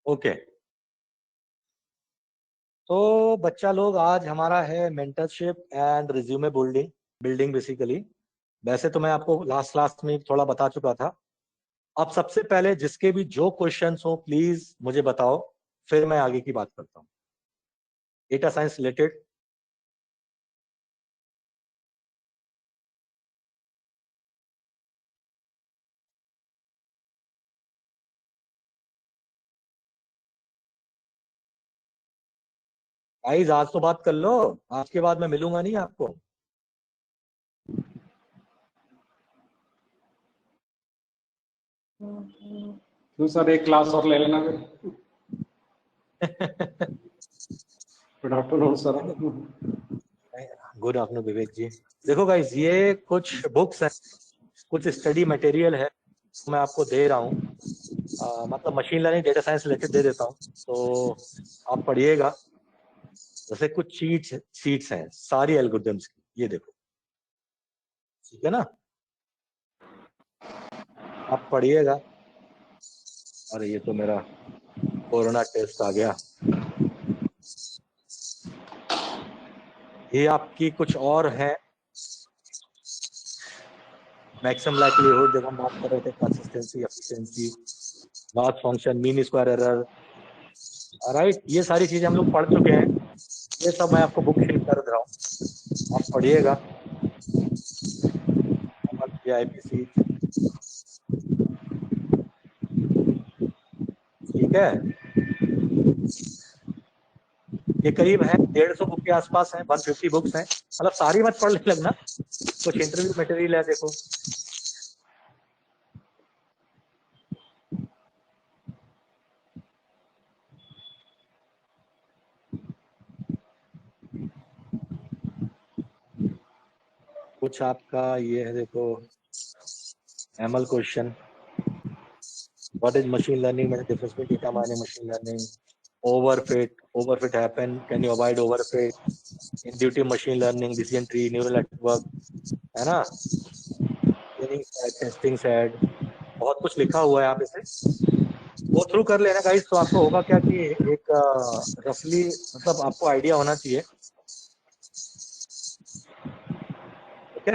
Okay, तो बच्चा लोग आज हमारा है mentorship and resume building building basically. वैसे तो मैं आपको लास्ट क्लास में थोड़ा बता चुका था। अब सबसे पहले जिसके भी जो क्वेश्चंस हो प्लीज मुझे बताओ, फिर मैं आगे की बात करता हूँ। डेटा साइंस रिलेटेड गाइस, आज तो बात कर लो, आज के बाद मैं मिलूंगा नहीं आपको। क्यों सर, एक क्लास और ले लेना फिर। Good afternoon sir. Good afternoon Vivek ji. देखो गाइस, ये कुछ बुक्स हैं, कुछ स्टडी मटेरियल है, मैं आपको दे रहा हूँ। मतलब machine learning data science related दे देता हूँ, तो आप पढ़िएगा। जैसे कुछ शीट्स हैं सारी एल्गोरिथम्स की, ये देखो, ठीक है ना, आप पढ़िएगा। अरे ये तो मेरा कोरोना टेस्ट आ गया। ये आपकी कुछ और है, मैक्सिमम लाइक्लीहुड, जब हम बात कर रहे थे consistency, efficiency, loss function, mean square error, right, ये सारी चीजें हम लोग पढ़ चुके हैं। ये सब मैं आपको बुक शेयर कर दे रहा हूँ, आप पढ़िएगा। आईपीसी, ठीक है, ये करीब है 150 बुक के आसपास है, 150 बुक्स हैं। मतलब सारी मत पढ़ लगना, कुछ इंटरव्यू मटेरियल है, देखो। कुछ आपका ये है, देखो, ML question, what is machine learning, मैंने डिफरेंस में data mining, machine learning, overfit happen, can you avoid overfit, inductive machine learning, decision tree, neural network, है ना, ट्रेनिंग सेट, टेस्टिंग सेट, बहुत कुछ लिखा हुआ है, आप इसे गो थ्रू कर लेना गाइस। तो आपको होगा क्या कि एक रफली मतलब आपको आइडिया होना चाहिए। ओके,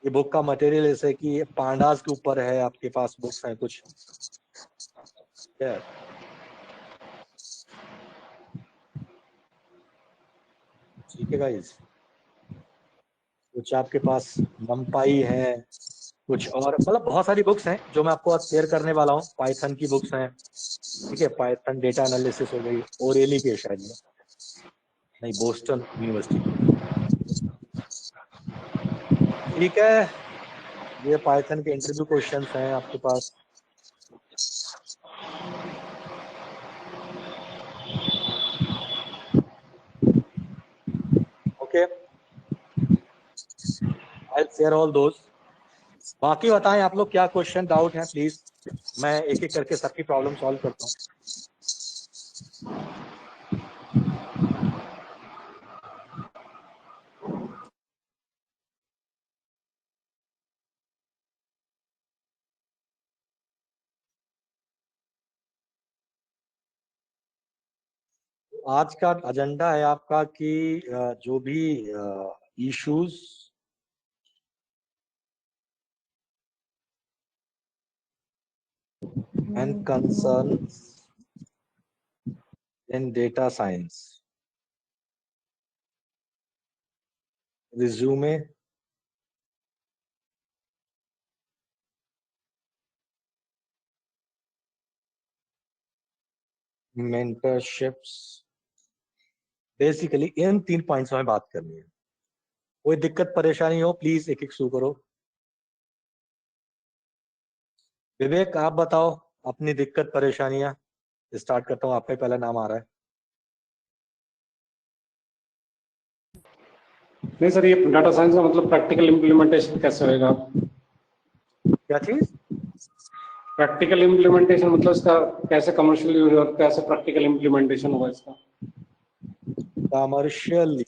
ये बुक का मटेरियल जैसे कि पांडास के ऊपर है, आपके पास बुक्स हैं कुछ, ठीक है गाइस। कुछ आपके पास नमपाई है, कुछ और, मतलब बहुत सारी बुक्स हैं जो मैं आपको आज शेयर करने वाला हूँ। पाइथन की बुक्स हैं, ठीक है, पाइथन डेटा एनालिसिस हो गई, ओरेली की शायद नहीं, बोस्टन यूनिवर्सिटी की, ठीक है। ये पाइथन के इंटरव्यू क्वेश्चंस हैं आपके पास। Okay, I share all those. बाकी बताएं आप लोग, क्या क्वेश्चन डाउट है प्लीज, मैं एक एक करके सबकी प्रॉब्लम सॉल्व करता हूँ। आज का एजेंडा है आपका कि जो भी issues and concerns in data science, resume, mentorships, basically in 3 points में बात करनी है। कोई दिक्कत परेशानी हो प्लीज एक एक शुरू करो। विवेक आप बताओ अपनी दिक्कत परेशानियां। स्टार्ट करता हूँ, आपका ही पहला नाम आ रहा है। नहीं सर, ये डाटा साइंस का मतलब प्रैक्टिकल इम्प्लीमेंटेशन कैसे होगा? क्या चीज? प्रैक्टिकल इम्प्लीमेंटेशन मतलब इसका कैसे कमर्शियल यूज और कैसे प्रैक्टिकल इम्प्लीमेंटेशन होगा इसका? कमर्शियल,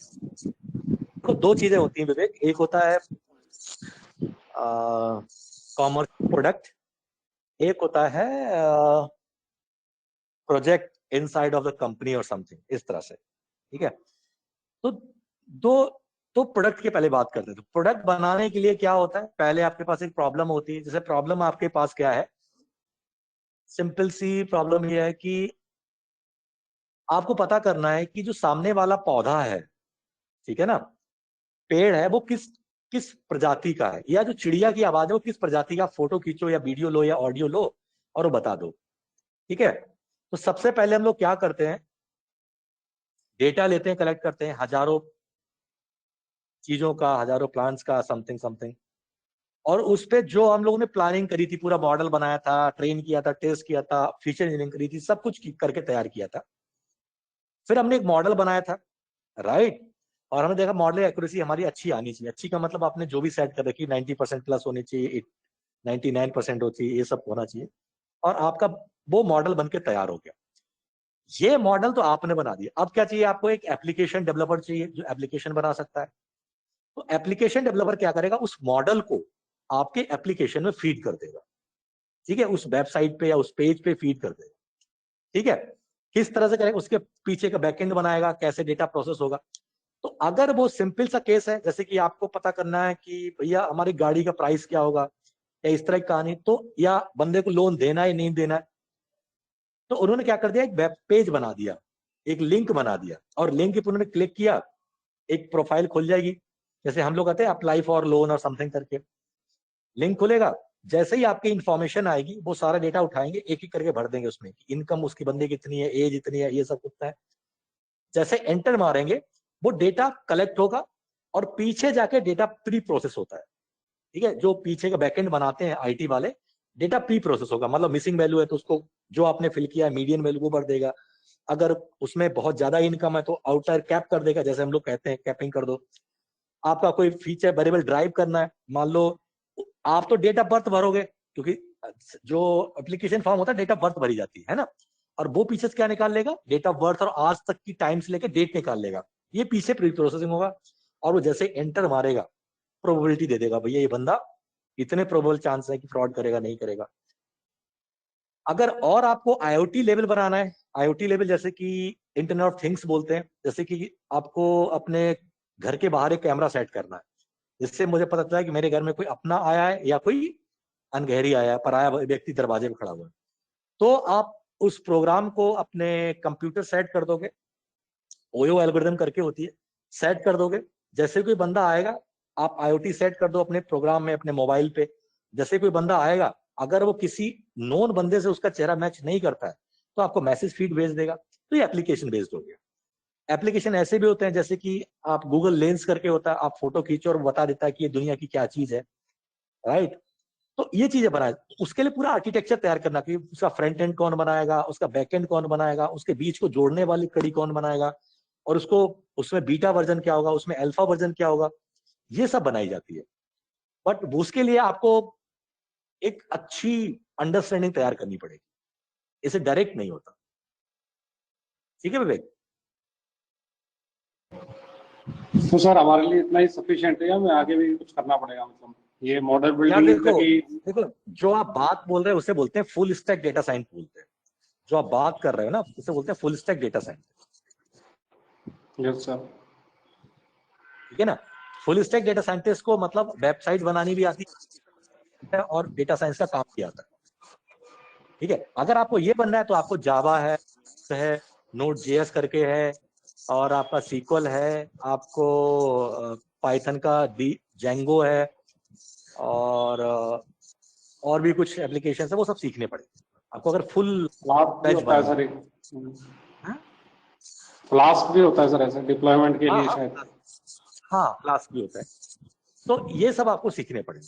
दो चीजें होती हैं विवेक, एक होता है कॉमर्स प्रोडक्ट, एक होता है project inside of the company और समथिंग, इस तरह से, ठीक है। तो दो तो प्रोडक्ट के पहले बात करते हैं। तो प्रोडक्ट बनाने के लिए क्या होता है, पहले आपके पास एक प्रॉब्लम होती है। जैसे प्रॉब्लम आपके पास क्या है, सिंपल सी प्रॉब्लम ये है कि आपको पता करना है कि जो सामने वाला पौधा है, ठीक है ना, पेड़ है, वो किस किस प्रजाति का है, या जो चिड़िया की आवाज है वो किस प्रजाति का, फोटो खींचो या वीडियो लो या ऑडियो लो और वो बता दो, ठीक है। तो सबसे पहले हम लोग क्या करते हैं, डेटा लेते हैं, कलेक्ट करते हैं हजारों चीजों का, हजारों प्लांट्स का, समथिंग समथिंग, और उस पे जो हम लोगों ने प्लानिंग करी थी, पूरा मॉडल बनाया था, ट्रेन किया था, टेस्ट किया था, फीचर इंजीनियरिंग करी थी, सब कुछ करके तैयार किया था। फिर हमने एक मॉडल बनाया था, राइट, और हमने देखा मॉडल एक्यूरेसी हमारी अच्छी आनी चाहिए। अच्छी का मतलब आपने जो भी सेट कर रखी 90% प्लस होनी चाहिए, 99% होती है, ये सब होना चाहिए, और आपका वो मॉडल बनके तैयार हो गया। ये मॉडल तो आपने बना दिया। अब क्या चाहिए आपको, एक एप्लीकेशन डेवलपर चाहिए जो एप्लीकेशन बना सकता है। तो एप्लीकेशन डेवलपर क्या करेगा, उस मॉडल को आपके एप्लीकेशन में फीड कर देगा, ठीक है, उस वेबसाइट पे या उस पेज पे फीड कर देगा, ठीक है। किस तरह से करेगा, उसके पीछे का बैकएंड बनाएगा, कैसे डेटा प्रोसेस होगा। तो अगर वो सिंपल सा केस है, जैसे कि आपको पता करना है कि भैया हमारी गाड़ी का प्राइस क्या होगा, या इस तरह की कहानी, तो या बंदे को लोन देना है नहीं देना है, तो उन्होंने क्या कर दिया, एक वेब पेज बना दिया, एक लिंक बना दिया, और लिंक पर उन्होंने क्लिक किया, एक प्रोफाइल खुल जाएगी, जैसे हम लोग कहते हैं अप्लाई फॉर लोन और समथिंग करके, लिंक खुलेगा। जैसे ही आपकी इंफॉर्मेशन आएगी, वो सारा डेटा उठाएंगे, एक एक करके भर देंगे उसमें, इनकम उसकी बंदे की इतनी है, एज इतनी है, ये सब कुछ है। जैसे एंटर मारेंगे, वो डेटा कलेक्ट होगा, और पीछे जाके डेटा प्री प्रोसेस होता है, ठीक है। जो पीछे का बैकएंड बनाते हैं आईटी वाले, डेटा प्री प्रोसेस होगा, मतलब मिसिंग वैल्यू है तो उसको जो आपने फिल किया है मीडियन वैल्यू वो भर देगा। अगर उसमें बहुत ज्यादा इनकम है तो आउटर कैप कर देगा, जैसे हम लोग कहते हैं कैपिंग कर दो। आपका कोई फीचर वेरिएबल ड्राइव करना है, मान लो आप तो डेट ऑफ बर्थ भरोगे, क्योंकि जो एप्लीकेशन फॉर्म होता है डेट ऑफ बर्थ भरी जाती है ना, और वो पीछे से क्या निकाल लेगा, डेट ऑफ बर्थ और आज तक की टाइम से लेकर डेट निकाल लेगा। ये पीछे प्री प्रोसेसिंग होगा, और वो जैसे एंटर मारेगा प्रोबेबिलिटी दे देगा, भैया ये बंदा इतने प्रोबेबल चांस है कि फ्रॉड करेगा नहीं करेगा। अगर और आपको आईओटी लेवल बनाना है, आईओटी लेवल जैसे कि इंटरनेट ऑफ थिंग्स बोलते हैं, जैसे कि आपको अपने घर के बाहर एक कैमरा सेट करना है, जिससे मुझे पता चला कि मेरे घर में कोई अपना आया है या कोई अनगहरी आया है, पराया व्यक्ति दरवाजे पे खड़ा हुआ है, तो आप उस प्रोग्राम को अपने कंप्यूटर सेट कर दोगे, ओयो एल्गोरिथम करके होती है, सेट कर दोगे। जैसे कोई बंदा आएगा, आप आईओटी सेट कर दो अपने प्रोग्राम में, अपने मोबाइल पे, जैसे कोई बंदा आएगा, अगर वो किसी नोन बंदे से उसका चेहरा मैच नहीं करता है, तो आपको मैसेज फीड भेज देगा। तो ये एप्लीकेशन बेस्ड हो गया। एप्लीकेशन ऐसे भी होते हैं, जैसे कि आप गूगल लेंस करके होता है, आप फोटो खींचो और बता देता है कि ये दुनिया की क्या चीज है, राइट। तो ये चीजें बनाए, उसके लिए पूरा आर्किटेक्चर तैयार करना कि उसका फ्रंट एंड कौन बनाएगा, उसका बैक एंड कौन बनाएगा, उसके बीच को जोड़ने वाली कड़ी कौन बनाएगा, और उसको उसमें बीटा वर्जन क्या होगा, उसमें अल्फा वर्जन क्या होगा, ये सब बनाई जाती है। बट उसके लिए आपको एक अच्छी अंडरस्टैंडिंग तैयार करनी पड़ेगी, इसे डायरेक्ट नहीं होता, ठीक है विवेक। तो सर हमारे लिए इतना ही सफिशिएंट है या हमें आगे भी कुछ करना पड़ेगा, मतलब ये मॉडल यार बिल्डिंग देखो, की? देखो जो आप बात बोल रहे हैं उसे बोलते हैं फुल स्टैक डेटा साइंस बोलते हैं। जो आप बात कर रहे हो ना, उसे बोलते हैं full stack data science, yes sir. ठीक है ना। फुल स्टैक डेटा साइंटिस्ट को मतलब वेबसाइट बनानी भी आती है और डेटा साइंस का काम भी आता है, ठीक है। अगर आपको ये बनना है तो आपको जावा है, नोड जेएस करके है, और आपका सीक्वल है, आपको पाइथन का डी जेंगो है, और भी कुछ एप्लीकेशन है, वो सब सीखने पड़ेंगे आपको अगर फुल फ्लास्क भी बैच होता है बनना सर है। एक, हाँ फ्लास्क भी होता है सर ऐसे डिप्लॉयमेंट के हाँ लिए हाँ, शायद। हाँ क्लास भी होता है। तो ये सब आपको सीखने पड़ेंगे,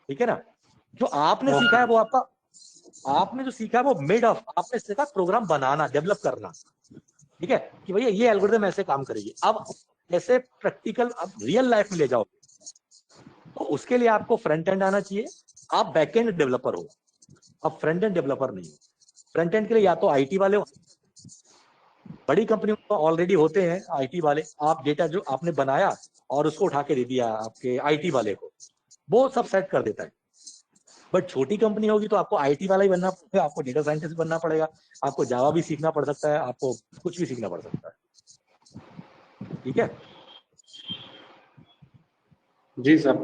ठीक है ना। जो आपने सीखा है वो आपका, आपने जो सीखा है वो मिड ऑफ, आपने सीखा प्रोग्राम बनाना, डेवलप करना, ठीक है, कि भैया ये एल्गोरिथम ऐसे काम करेगी। अब ऐसे प्रैक्टिकल अब रियल लाइफ में ले जाओ, तो उसके लिए आपको फ्रंट एंड आना चाहिए। आप बैक एंड डेवलपर हो, अब फ्रंट एंड डेवलपर नहीं हो। फ्रंट एंड के लिए या तो आईटी वाले हो, बड़ी कंपनी में ऑलरेडी होते हैं आईटी वाले, आप डेटा जो आपने बनाया और उसको उठा के दे दिया आपके आईटी वाले को, वो सब सेट कर देता है। बट छोटी कंपनी होगी तो आपको आईटी वाला ही बनना पड़ेगा, आपको डेटा साइंटिस्ट बनना पड़ेगा, आपको जावा भी सीखना पड़ सकता है, आपको कुछ भी सीखना पड़ सकता है। ठीक है, जी सर।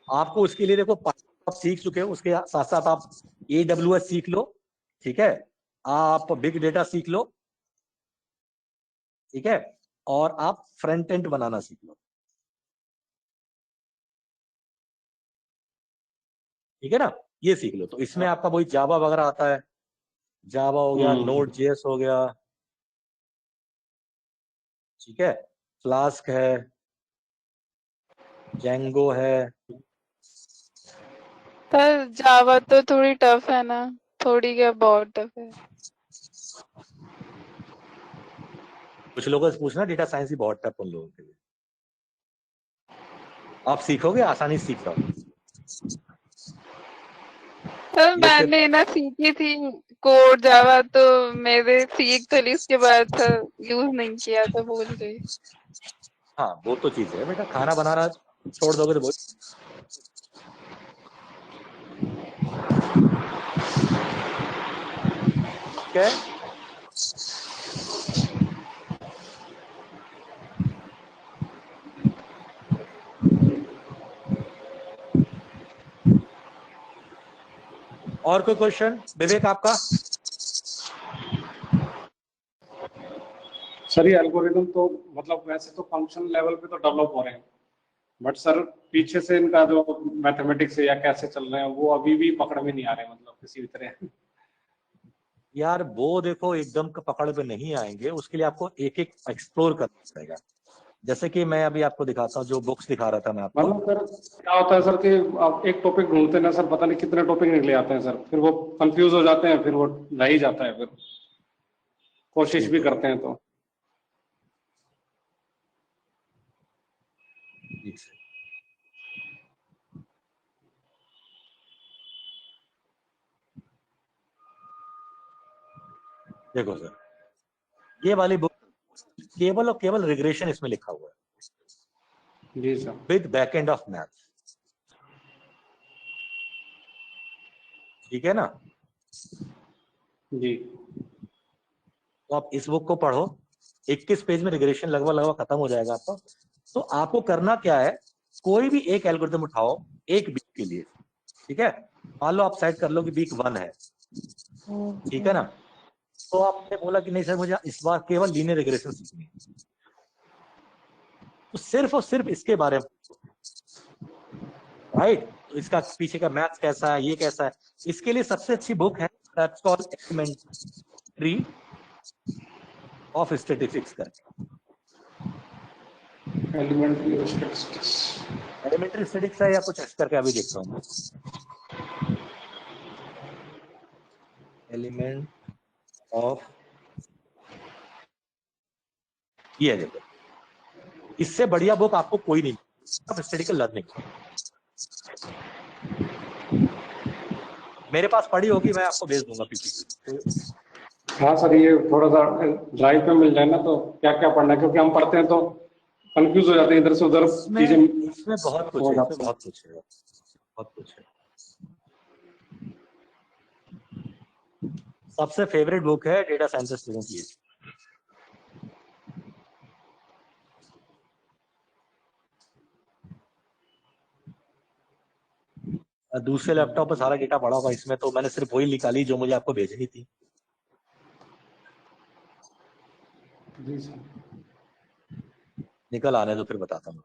आपको उसके लिए देखो आप सीख चुके हो, उसके साथ साथ आप AWS सीख लो, ठीक है, आप बिग डेटा सीख लो, ठीक है, और आप फ्रंट एंड बनाना सीख लो। ठीक है ना, ये सीख लो। तो इसमें आपका वही जावा वगैरह आता है, जावा हो गया, नोड जेएस हो गया, ठीक है, फ्लास्क है, जेंगो है। पर जावा तो थोड़ी टफ है ना, थोड़ी क्या बहुत टफ है। कुछ लोगों से पूछना, डेटा साइंस ही बहुत टफ उन लोगों के लिए। आप सीखोगे, आसानी से सीख जाओगे। सर ये सिर्फ, मैंने ना सीखी थी कोड जावा, तो मेरे सीख तो ली, उसके बाद सर यूज नहीं किया था, भूल गई। हाँ वो तो चीज है बेटा, खाना बनाना छोड़ दोगे तो बहुत। ठीक है, और कोई क्वेश्चन विवेक आपका? सर ये एल्गोरिदम तो मतलब वैसे तो फंक्शन लेवल पे तो डेवलप हो रहे हैं, बट सर पीछे से इनका जो मैथमेटिक्स या कैसे चल रहे हैं वो अभी भी पकड़ में नहीं आ रहे, मतलब किसी भी तरह। यार वो देखो एकदम का पकड़ पे नहीं आएंगे, उसके लिए आपको एक एक एक्सप्लोर करना पड़ेगा। जैसे कि मैं अभी आपको दिखाता हूँ, जो बुक्स दिखा रहा था मैं आपको। मतलब सर क्या होता है सर कि आप एक टॉपिक ढूंढते हैं ना सर, पता नहीं कितने टॉपिक निकले आते हैं सर, फिर वो कंफ्यूज हो जाते हैं, फिर वो रह ही जाता है, फिर कोशिश भी बिल्कुल करते हैं तो। ठीक से। देखो सर, ये वाली बुक केवल और केवल रिग्रेशन इसमें लिखा हुआ है, जी sir. With back end of math. ठीक है ना, जी तो आप इस बुक को पढ़ो, 21 पेज में रिग्रेशन लगभग लगभग खत्म हो जाएगा आपका। तो आपको करना क्या है, कोई भी एक एल्गोरिथम उठाओ एक वीक के लिए। ठीक है, मान लो आप सेट कर लो कि वीक 1 है, ठीक है ना, तो आपने बोला कि नहीं सर मुझे इस बार केवल लीनियर रिग्रेशन सीखनी है, तो सिर्फ और सिर्फ इसके बारे में, राइट, तो इसका पीछे का मैथ्स कैसा है, ये कैसा है, इसके लिए सबसे अच्छी बुक है that's called elementary of statistics करके। Elementary statistics. एलिमेंट्री स्टैटिस्टिक्स है या कुछ ऐसा करके, अभी देखता हूँ मैं। एलिमेंट ऑफ, ये देखो, इससे बढ़िया बुक आपको कोई नहीं, ऑफ स्टैटिस्टिकल लर्निंग। मेरे पास पड़ी होगी, मैं आपको भेज दूंगा पीपीटी। हाँ सर, ये थोड़ा सा ड्राइव पे मिल जाए ना तो क्या क्या पढ़ना है, क्योंकि हम पढ़ते हैं तो कंफ्यूज हो जाते हैं, इधर से उधर चीजें इसमें बहुत कुछ हो है, इसमें जाती हैं। बहुत कुछ है, बहुत कुछ है। सबसे फेवरेट बुक है डेटा साइंटिस्ट लोगों की। दूसरे लैपटॉप पर सारा डेटा पड़ा होगा, इसमें तो मैंने सिर्फ वही निकाली जो मुझे आपको भेजनी थी। जी सर। निकल आने तो फिर बताता हूँ।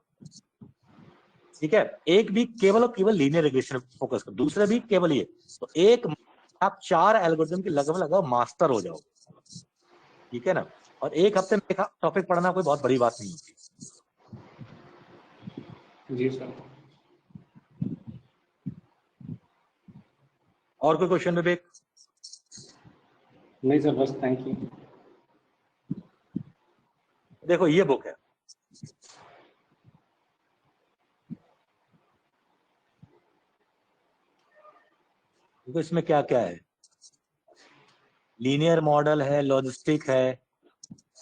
ठीक है, एक भी केवल और केवल लीनियर रिग्रेशन फोकस कर, दूसरे भी केवल ये, तो एक आप 4 एल्गोरिथम के लगभग लगभग मास्टर हो जाओगे। ठीक है ना, और एक हफ्ते में एक टॉपिक पढ़ना कोई बहुत बड़ी बात नहीं होती। जी सर। और कोई क्वेश्चन विवेक? नहीं सर, बस थैंक यू। देखो ये बुक है, देखो इसमें क्या क्या है। लीनियर मॉडल है, लॉजिस्टिक है,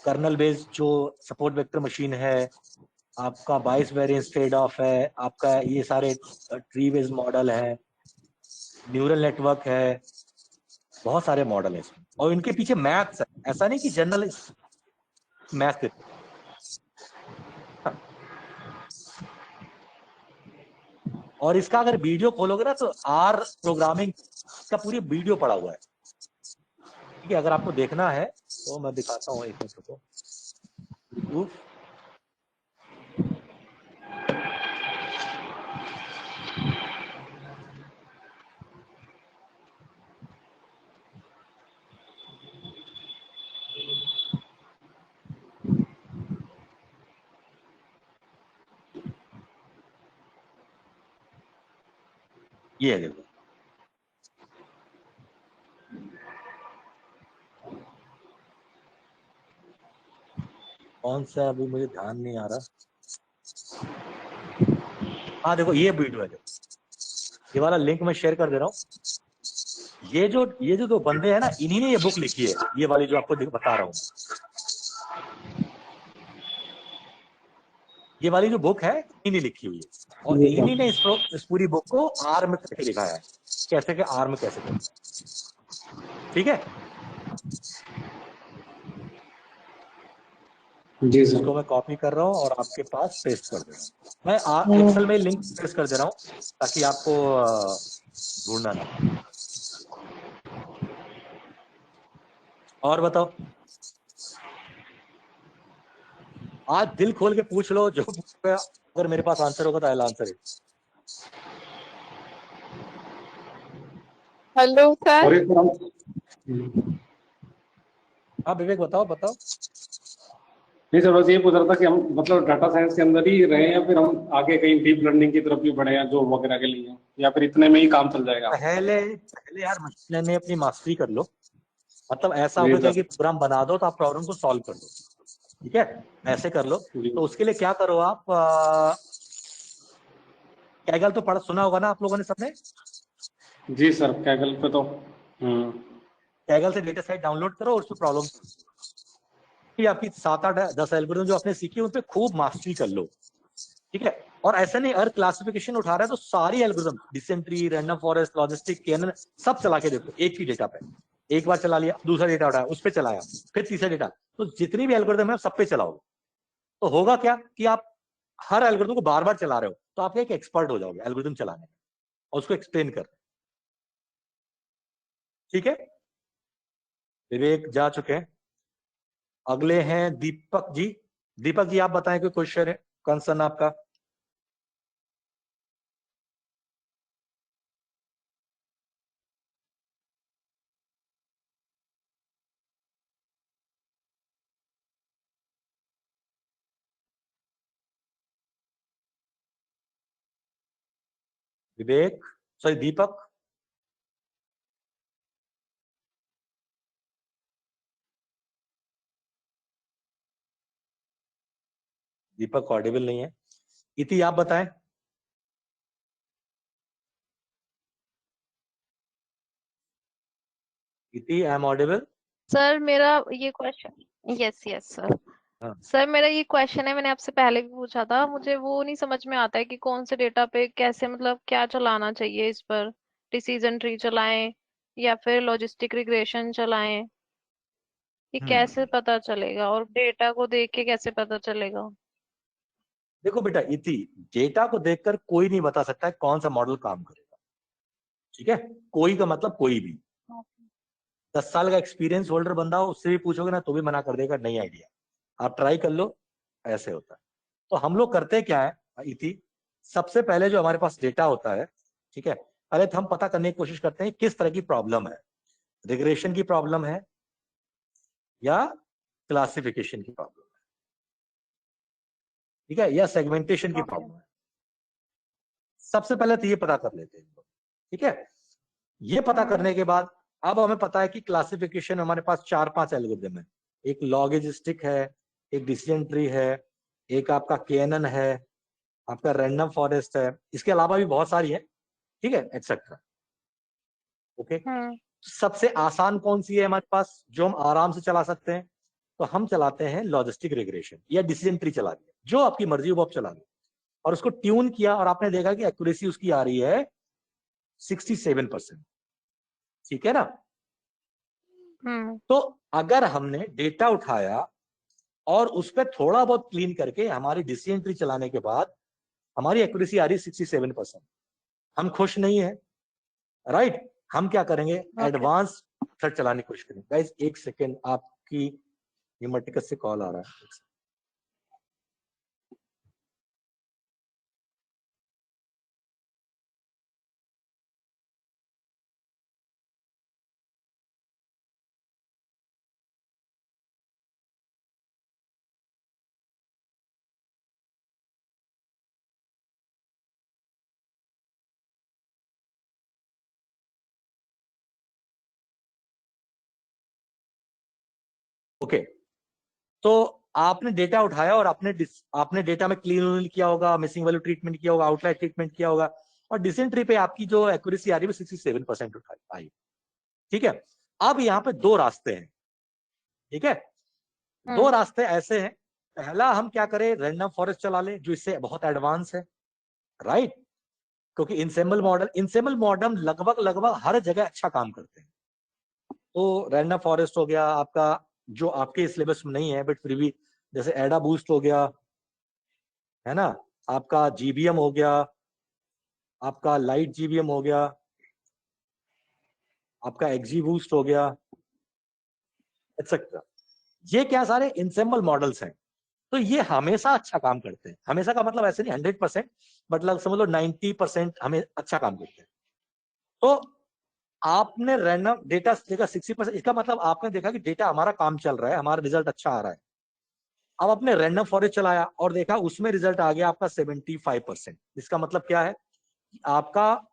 कर्नल बेस्ड जो सपोर्ट वेक्टर मशीन है, आपका बाइस वेरिएंस ट्रेड ऑफ है, आपका ये सारे ट्री बेस्ड मॉडल है, न्यूरल नेटवर्क है, बहुत सारे मॉडल है इसमें, और इनके पीछे मैथ्स है, ऐसा नहीं कि जनरल मैथ्स है। और इसका अगर वीडियो खोलोगे ना तो आर प्रोग्रामिंग का पूरी वीडियो पड़ा हुआ है, ठीक है। अगर आपको देखना है तो मैं दिखाता हूँ एक मिनट को। ये है, देखो कौन सा, अभी मुझे ध्यान नहीं आ रहा। हाँ देखो ये वीडियो है, देखो ये वाला लिंक मैं शेयर कर दे रहा हूँ। ये जो दो बंदे हैं ना, इन्हीं ने ये बुक लिखी है, ये वाली जो आपको बता रहा हूँ। ये वाली जो बुक है इन्हीं ने लिखी हुई है, और इन्हीं ने इस पूरी बुक को आर में करके लिखा है, कैसे के आर में कैसे करते, ठीक है। जी सर। इसको मैं कॉपी कर रहा हूँ और आपके पास पेस्ट कर दे रहा हूँ। मैं एक्सेल में लिंक पेस्ट कर दे रहा हूँ ताकि आपको ढूंढना ना पड़े। और बताओ, आज दिल खोल के पूछ लो, जो अगर मेरे पास आंसर होगा तो I will answer it. Hello sir. और एक हाँ विवेक बताओ बताओ। नहीं सर, बस ये पूछ रहा था कि हम मतलब डाटा साइंस के अंदर ही रहे या फिर हम आगे कहीं डीप लर्निंग की तरफ भी बढ़े हैं जो वगैरह के लिए, या फिर इतने में ही काम चल जाएगा? पहले पहले यार मशीन लर्निंग में अपनी मास्टरी कर लो, मतलब ऐसा जी होगा सर। कि प्रोग्राम बना दो तो आप प्रॉब्लम को सॉल्व कर दो, ठीक है, ऐसे कर लो। जी तो उसके लिए क्या करो आप, कैगल तो पढ़ सुना होगा ना आप लोगों ने सबने। जी सर, कैगल पे तो कैगल से डेटा सेट डाउनलोड करो और उसमें प्रॉब्लम, आपकी 7 8 10 एल्गोरिथम जो आपने सीखी उन पे खूब मास्टरी कर लो, ठीक है। और ऐसा नहीं, हर क्लासिफिकेशन उठा रहा है तो सारी algorithm, dysentery, random forest, logistic, KNN, सब चला के देखो एक ही डेटा पे। एक बार चला लिया, दूसरा डेटा उठाया उस पर चलाया, फिर तीसरा डेटा, तो जितनी भी एल्गोरिथम है सब पे चलाओगे तो होगा क्या कि आप हर एल्गोरिथम को बार बार चला रहे हो तो आप एक एक्सपर्ट हो जाओगे एल्गोरिथम चलाने में और उसको एक्सप्लेन कर, ठीक है। विवेक जा चुके हैं, अगले हैं दीपक जी। दीपक जी आप बताएं कोई क्वेश्चन है, कंसर्न आपका। विवेक, सॉरी दीपक। दीपक ऑडिबल नहीं है। इति आप बताएं। इति आई एम ऑडिबल। सर मेरा ये क्वेश्चन, यस यस सर। हाँ सर मेरा ये क्वेश्चन है, मैंने आपसे पहले भी पूछा था, मुझे वो नहीं समझ में आता है कि कौन से डेटा पे कैसे, मतलब क्या चलाना चाहिए इस पर। डिसीजन ट्री चलाएं या फिर लॉजिस्टिक रिग्रेशन चलाएं, ये कैसे पता चलेगा? और डेटा को देख के कैसे पता चलेगा? देखो बेटा इति, डेटा को देखकर कोई नहीं बता सकता है कौन सा मॉडल काम करेगा, ठीक है। कोई का मतलब कोई भी 10 साल का एक्सपीरियंस होल्डर बंदा हो उससे भी पूछोगे ना तो भी मना कर देगा नहीं आइडिया, आप ट्राई कर लो, ऐसे होता है। तो हम लोग करते क्या है इति, सबसे पहले जो हमारे पास डेटा होता है, ठीक है, पहले तो हम पता करने की कोशिश करते हैं किस तरह की प्रॉब्लम है, रिग्रेशन की प्रॉब्लम है या क्लासिफिकेशन की प्रॉब्लम है, ठीक है, या सेगमेंटेशन की प्रॉब्लम है। सबसे पहले तो ये पता कर लेते हैं, ठीक है। ये पता करने के बाद अब हमें पता है कि क्लासिफिकेशन हमारे पास 4 5 एल्गोरिथम है। एक लॉगिस्टिक है, एक डिसीजन ट्री है, एक आपका केएनएन है, आपका रैंडम फॉरेस्ट है, इसके अलावा भी बहुत सारी है, ठीक है, एक्सेट्रा, ओके। सबसे आसान कौन सी है हमारे पास जो हम आराम से चला सकते हैं? तो हम चलाते हैं लॉजिस्टिक रिग्रेशन या डिसीजन ट्री चला दिया, जो आपकी मर्जी वो आप चला दो, और उसको ट्यून किया और आपने देखा कि एक्यूरेसी उसकी आ रही है 67%। ठीक है ना? तो अगर हमने डेटा उठाया और उस पर थोड़ा बहुत क्लीन करके हमारी डिसीजन ट्री चलाने के बाद हमारी एक्यूरेसी आ रही है 67%, हम खुश नहीं है, राइट? हम क्या करेंगे? एडवांस मेथड चलाने की कोशिश करेंगे। गाइस एक सेकेंड, आपकी न्यूमेटिकस से कॉल आ रहा है। ओके, तो आपने डेटा उठाया और आपने डेटा में क्लीन किया होगा, मिसिंग वैल्यू ट्रीटमेंट किया होगा, आउटलायर ट्रीटमेंट किया होगा, और डिसीजन ट्री पे आपकी जो एक्यूरेसी आ रही है 67% आई। ठीक है, अब यहाँ पे दो रास्ते हैं। ठीक है, दो रास्ते ऐसे हैं। पहला, हम क्या करें, रैंडम फॉरेस्ट चला ले, जो इससे बहुत एडवांस है, राइट? क्योंकि इंसेम्बल मॉडल लगभग हर जगह अच्छा काम करते हैं। तो रैंडम फॉरेस्ट हो गया आपका, जो आपके सिलेबस में नहीं है बट फिर भी, जैसे एडा बूस्ट हो गया, है ना, आपका जीबीएम हो गया, आपका लाइट जीबीएम हो गया, आपका एक्जी बूस्ट हो गया, एक्सेट्रा। ये क्या सारे इंसेम्बल मॉडल्स हैं। तो ये हमेशा अच्छा काम करते हैं। हमेशा का मतलब ऐसे नहीं 100%, मतलब समझ लो 90% हमें अच्छा काम करते हैं। तो आपने रैंडम डेटा देखा 60%, इसका मतलब आपने देखा कि डेटा हमारा काम चल रहा है, हमारा रिजल्ट अच्छा आ रहा है। अब आपने रैंडम फॉरेस्ट चलाया और देखा उसमें रिजल्ट आ गया आपका 75%। इसका मतलब क्या है? आपका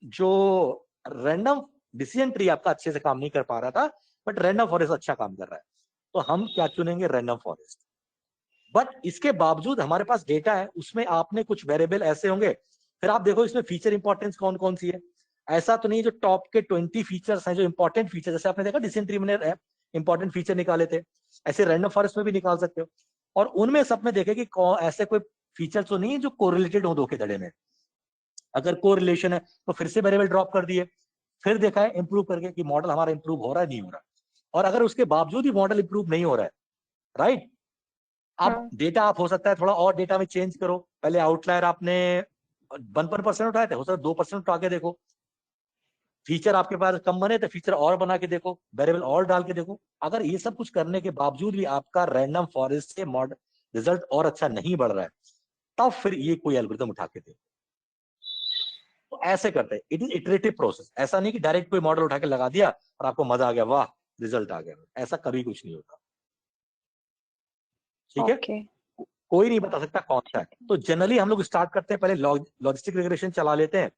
जो रैंडम डिसीजन ट्री आपका अच्छे से काम नहीं कर पा रहा था, बट रैंडम फॉरेस्ट अच्छा काम कर रहा है। तो हम क्या चुनेंगे? Random forest. बट इसके बावजूद हमारे पास डेटा है, उसमें आपने कुछ वेरिएबल ऐसे होंगे, फिर आप देखो इसमें फीचर इंपॉर्टेंस कौन कौन सी है। ऐसा तो नहीं जो टॉप के 20 फीचर्स हैं जो इंपॉर्टेंट फीचर, जैसे आपने देखा डिसीजन ट्री में इंपॉर्टेंट फीचर निकाले थे, ऐसे रैंडम फॉरेस्ट में भी निकाल सकते हो। और उनमें सब में देखे कि ऐसे कोई फीचर तो नहीं है जो कोरिलेटेड हो दो के धड़े में। अगर कोरिलेशन है तो फिर से वेरिएबल ड्रॉप कर दिए, फिर देखा है इंप्रूव करके कि मॉडल हमारा इंप्रूव हो रहा है नहीं हो रहा। और अगर उसके बावजूद ही मॉडल इंप्रूव नहीं हो रहा है, राइट, अब डेटा आप हो सकता है थोड़ा और डेटा में चेंज करो। पहले आउटलायर आपने 1% उठाए थे, हो सकता है 2% उठा के देखो। फीचर आपके पास कम बने तो फीचर और बना के देखो, वेरिएबल और डाल के देखो। अगर ये सब कुछ करने के बावजूद भी आपका रैंडम फॉरेस्ट से मॉडल रिजल्ट और अच्छा नहीं बढ़ रहा है, तब फिर ये कोई एल्गोरिथम उठा के देखो। तो ऐसे करते हैं, इट इज इटरेटिव प्रोसेस। ऐसा नहीं कि डायरेक्ट कोई मॉडल उठा के लगा दिया और आपको मजा आ गया, वाह रिजल्ट आ गया। ऐसा कभी कुछ नहीं होता। ठीक है, कोई नहीं बता सकता कौन सा है। तो जनरली हम लोग स्टार्ट करते हैं, पहले लॉजिस्टिक रिग्रेशन चला लेते हैं।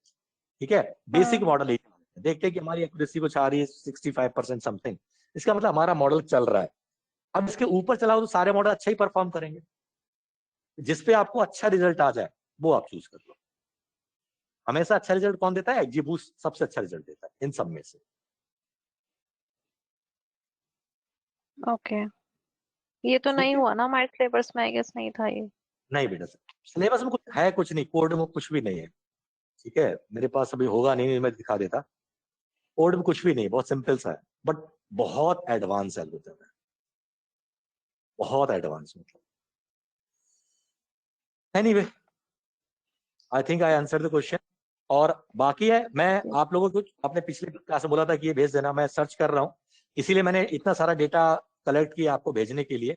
ठीक है, बेसिक मॉडल ही देखते हैं कि हमारी एक्यूरेसी कुछ आ रही है 65% समथिंग, इसका मतलब हमारा मॉडल चल रहा है। अब इसके ऊपर चलाओ तो सारे मॉडल अच्छा ही परफॉर्म करेंगे। जिसपे आपको अच्छा रिजल्ट आ जाए वो आप चूज कर लो। हमेशा अच्छा रिजल्ट कौन देता है? एक्जीबूस्ट सबसे अच्छा रिजल्ट देता है इन सब में से। ओके, ये तो ठीक नहीं है, हुआ ना हमारे सिलेबस में, आई गेस नहीं था ये। नहीं बेटा, सिलेबस में कुछ है कुछ नहीं, कोड में कुछ भी नहीं है। ठीक है, मेरे पास अभी होगा नहीं, मैं दिखा देता। कोड में कुछ भी नहीं, बहुत सिंपल सा है, बट बहुत एडवांस एल्गोरिथम है, बहुत एडवांस मतलब। Anyway, I think I answer the question. और बाकी है, मैं आप लोगों को कुछ आपने पिछले क्लास में बोला था कि ये भेज देना, मैं सर्च कर रहा हूँ, इसीलिए मैंने इतना सारा डेटा कलेक्ट किया आपको भेजने के लिए।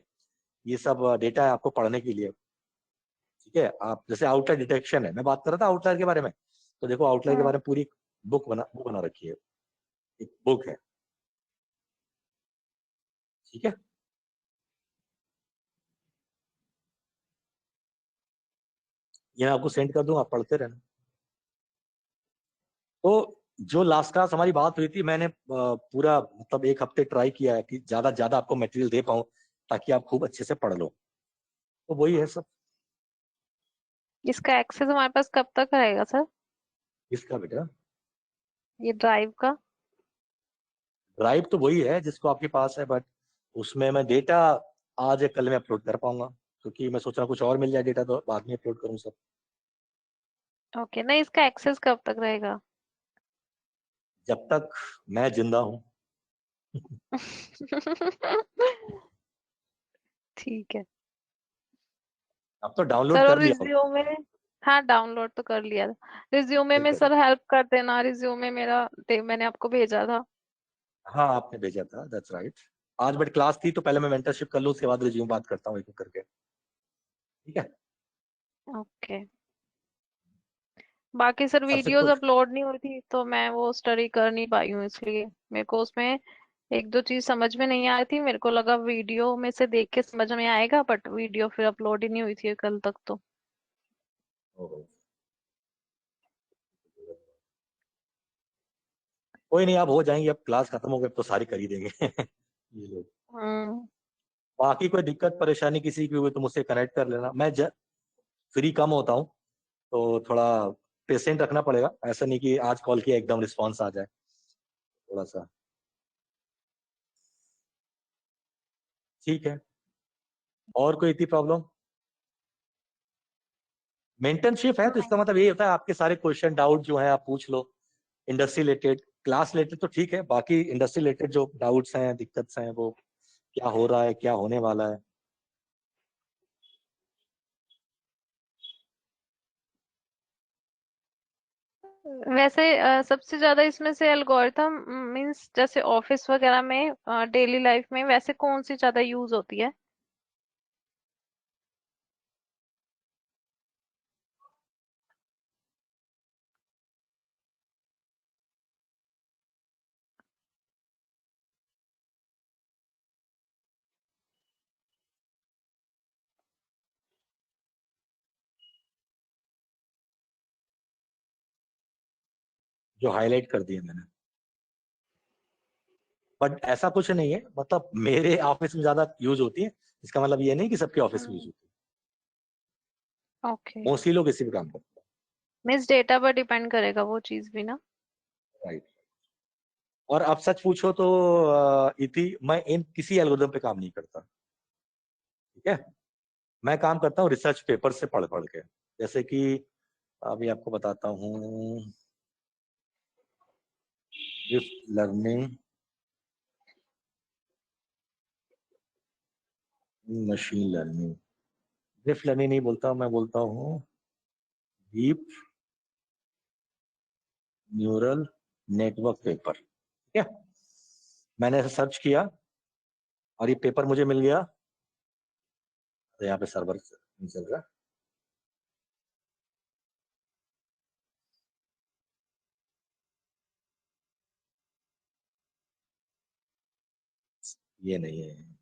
ये सब डेटा है आपको पढ़ने के लिए। ठीक है, आप जैसे आउटलायर डिटेक्शन है, मैं बात कर रहा था आउटलायर के बारे में, तो देखो आउटलायर के बारे में पूरी बुक बना रखी है, एक बुक है। ठीक है, ये मैं आपको सेंड कर दूंगा, आप पढ़ते रहना। तो जो लास्ट क्लास हमारी बात हुई थी, मैंने पूरा मतलब एक हफ्ते ट्राई किया है कि ज्यादा से ज्यादा आपको मटेरियल दे पाऊं ताकि आप खूब अच्छे से पढ़ लो। तो वही है सब। इसका एक्सेस हमारे पास कब तक रहेगा सर, इसका बेटा ये ड्राइव का? ड्राइव तो वही है जिसको आपके पास है, बट उसमें मैं डेटा आज या कल में अपलोड कर पाऊंगा, क्योंकि मैं सोच रहा हूँ कुछ और मिल जाए डेटा तो बाद में अपलोड करूँ सब। ओके, नहीं इसका एक्सेस कब तक रहेगा? जब तक मैं जिंदा हूँ। ठीक है अब तो डाउनलोड सर। और कर लिया होगा। रिज्यूमे, हाँ डाउनलोड तो कर लिया था। रिज्यूमे ठीक में है। सर हेल्प कर देना, रिज्यूमे मेरा मैंने आपको भेजा था। हाँ आपने भेजा था, दैट्स राइट। आज बट क्लास थी तो पहले मैं मेंटरशिप कर लूँ, उसके बाद रिज्यूम बात करता हूँ एक एक करके। ठीक है। ओके। बाकी सर सबसे वीडियोस कुछ अपलोड नहीं हुई थी तो मैं वो स्टडी कर नहीं पाई हूँ, इसलिए मेरे को उसमें एक दो चीज समझ में नहीं आ रही थी। मेरे को लगा वीडियो में से देख के समझ में आएगा, बट वीडियो फिर अपलोड ही नहीं हुई थी कल तक तो। कोई नहीं, अब हो जाएंगे, अब क्लास खत्म हो गई, अब तो सारी कर ही देंगे। ये लोग। हम्म। बाकी कोई दिक्कत परेशानी किसी की हुई तो मुझसे कनेक्ट कर लेना। मैं फ्री कम होता हूँ, तो थोड़ा पेशेंट रखना पड़ेगा। ऐसा नहीं कि आज कॉल किया एकदम रिस्पॉन्स आ जाए, थोड़ा सा। ठीक है। और कोई इतनी प्रॉब्लम? मेंटरशिप है तो इसका मतलब यही होता है आपके सारे क्वेश्चन डाउट जो है आप पूछ लो। इंडस्ट्री रिलेटेड, क्लास रिलेटेड तो ठीक है, बाकी इंडस्ट्री रिलेटेड जो डाउट्स हैं दिक्कत हैं वो क्या हो रहा है क्या होने वाला है। वैसे सबसे ज्यादा इसमें से एल्गोरिथम मींस जैसे ऑफिस वगैरह में, डेली लाइफ में वैसे कौन सी ज्यादा यूज होती है? जो हाईलाइट कर दिए मैंने, बट ऐसा कुछ नहीं है, मतलब मेरे ऑफिस में ज्यादा यूज होती है, इसका मतलब ये नहीं कि सबके ऑफिस में यूज होती ओके। है। मोस्टली लोग इसी पे काम करते मींस डेटा पर डिपेंड करेगा वो चीज भी ना। हैं। राइट। और अब सच पूछो तो इति मैं इन किसी एल्गोरिथम पे काम नहीं करता। ठीक है। मैं काम करता हूँ रिसर्च पेपर से पढ़ पढ़ के। जैसे कि अभी आपको बताता हूँ, learning machine learning, drift learning नहीं बोलता, मैं बोलता हूँ डीप न्यूरल नेटवर्क पेपर। ठीक है। मैंने ऐसे सर्च किया और ये पेपर मुझे मिल गया। तो यहाँ पे सर्वर नहीं चल रहा, ये नहीं है।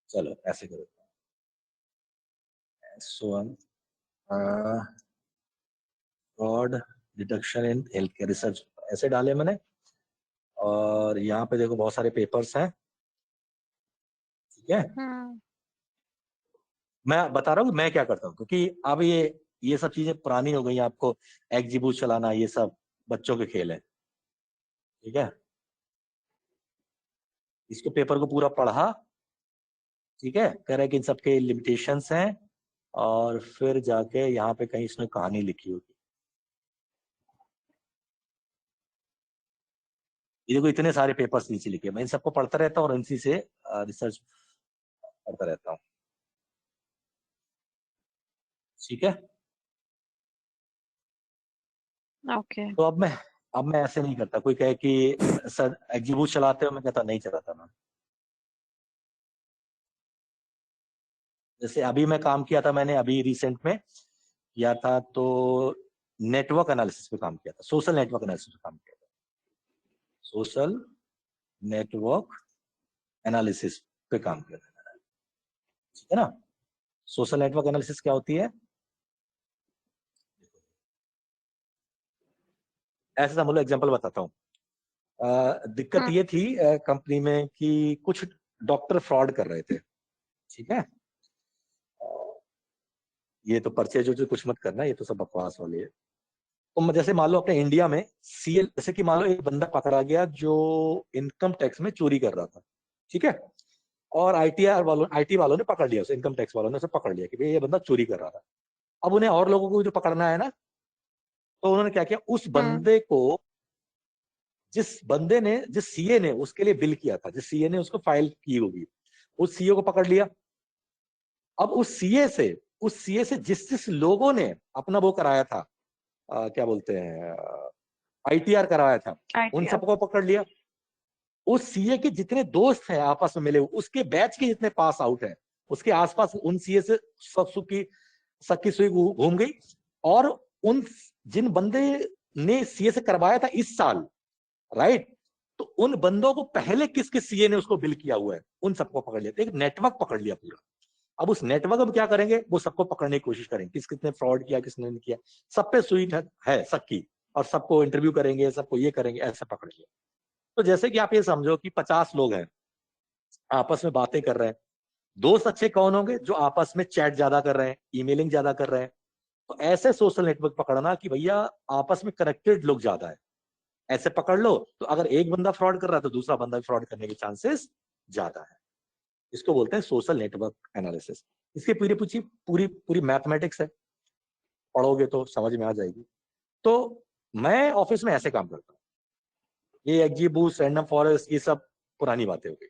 चलो ऐसे करो, S1 fraud detection in health care research ऐसे डाले मैंने। और यहाँ पे देखो बहुत सारे पेपर्स हैं। ठीक है। हम्म। मैं बता रहा हूँ मैं क्या करता हूँ, क्योंकि अब ये सब चीजें पुरानी हो गई हैं। आपको एग्जीबूट चलाना ये सब बच्चों के खेल है। ठीक है। इसको पेपर को पूरा पढ़ा। ठीक है। कह रहा है कि इन सबके लिमिटेशंस हैं, और फिर जाके यहाँ पे कहीं इसने कहानी लिखी होगी। ये देखो इतने सारे पेपर्स नीचे लिखे, मैं इन सबको पढ़ता रहता हूँ और इनसी से रिसर्च करता रहता हूँ। ठीक है। ओके। तो अब मैं ऐसे नहीं करता। कोई कहे कि सर एग्जीबूट चलाते हो, मैं कहता नहीं चलाता मैं। जैसे अभी मैं काम किया था, मैंने अभी रिसेंट में किया था, तो नेटवर्क एनालिसिस पे काम किया था, सोशल नेटवर्क एनालिसिस पे काम किया था। सोशल नेटवर्क एनालिसिस पे काम किया था। ठीक है ना। सोशल नेटवर्क एनालिसिस क्या होती है? ऐसे समझ लो, एग्जांपल बताता हूँ। दिक्कत ये थी कंपनी में कि कुछ डॉक्टर फ्रॉड कर रहे थे, ठीक है। ये तो परचेज जो कुछ मत करना, ये तो सब बकवास वाली है। तो जैसे मान लो अपने इंडिया में सीएल, जैसे कि मान लो एक बंदा पकड़ा गया जो इनकम टैक्स में चोरी कर रहा था, ठीक है, और आईटी वालों ने पकड़ लिया उसे, इनकम टैक्स वालों ने उसे पकड़ लिया कि भाई ये बंदा चोरी कर रहा था। अब उन्हें और लोगों को जो पकड़ना है ना, तो उन्होंने क्या किया, उस बंदे को, जिस सीए ने उसके लिए बिल किया था, जिस सीए ने उसको फाइल की होगी, उस सीए को पकड़ लिया। अब उस सीए से जिस जिस लोगों ने अपना वो कराया था, क्या बोलते हैं, आईटीआर कराया था, उन आईटीआर। सबको पकड़ लिया। उस सीए के जितने दोस्त हैं आपस में मिले हुए, उसके बैच के जितने पास आउट हैं, उसके आसपास उन सीए से सब सक्की सुई घूम गई। और उन जिन बंदे ने सीए से करवाया था इस साल, राइट, तो उन बंदों को पहले किस किस सीए ने उसको बिल किया हुआ है, उन सबको पकड़ लिया। एक नेटवर्क पकड़ लिया पूरा। अब उस नेटवर्क में क्या करेंगे, वो सबको पकड़ने की कोशिश करेंगे, किसने फ्रॉड किया, किसने नहीं किया। सब पे सुई है सबकी, और सबको इंटरव्यू करेंगे, सबको ये करेंगे, ऐसा पकड़ लिया। तो जैसे कि आप ये समझो कि 50 लोग हैं, आपस में बातें कर रहे हैं। दोस्त अच्छे कौन होंगे, जो आपस में चैट ज्यादा कर रहे हैं, ईमेलिंग ज्यादा कर रहे हैं। तो ऐसे सोशल नेटवर्क पकड़ना कि भैया आपस में कनेक्टेड लोग ज्यादा है, ऐसे पकड़ लो। तो अगर एक बंदा फ्रॉड कर रहा है तो दूसरा बंदा भी फ्रॉड करने के चांसेस ज्यादा है। इसको बोलते हैं सोशल नेटवर्क एनालिसिस। इसकी पूरी पूरी पूरी पूरी मैथमेटिक्स है, पढ़ोगे तो समझ में आ जाएगी। तो मैं ऑफिस में ऐसे काम करता हूँ। ये एक्जीबूस्ट, रैंडम फॉरेस्ट, ये सब पुरानी बातें हो गई,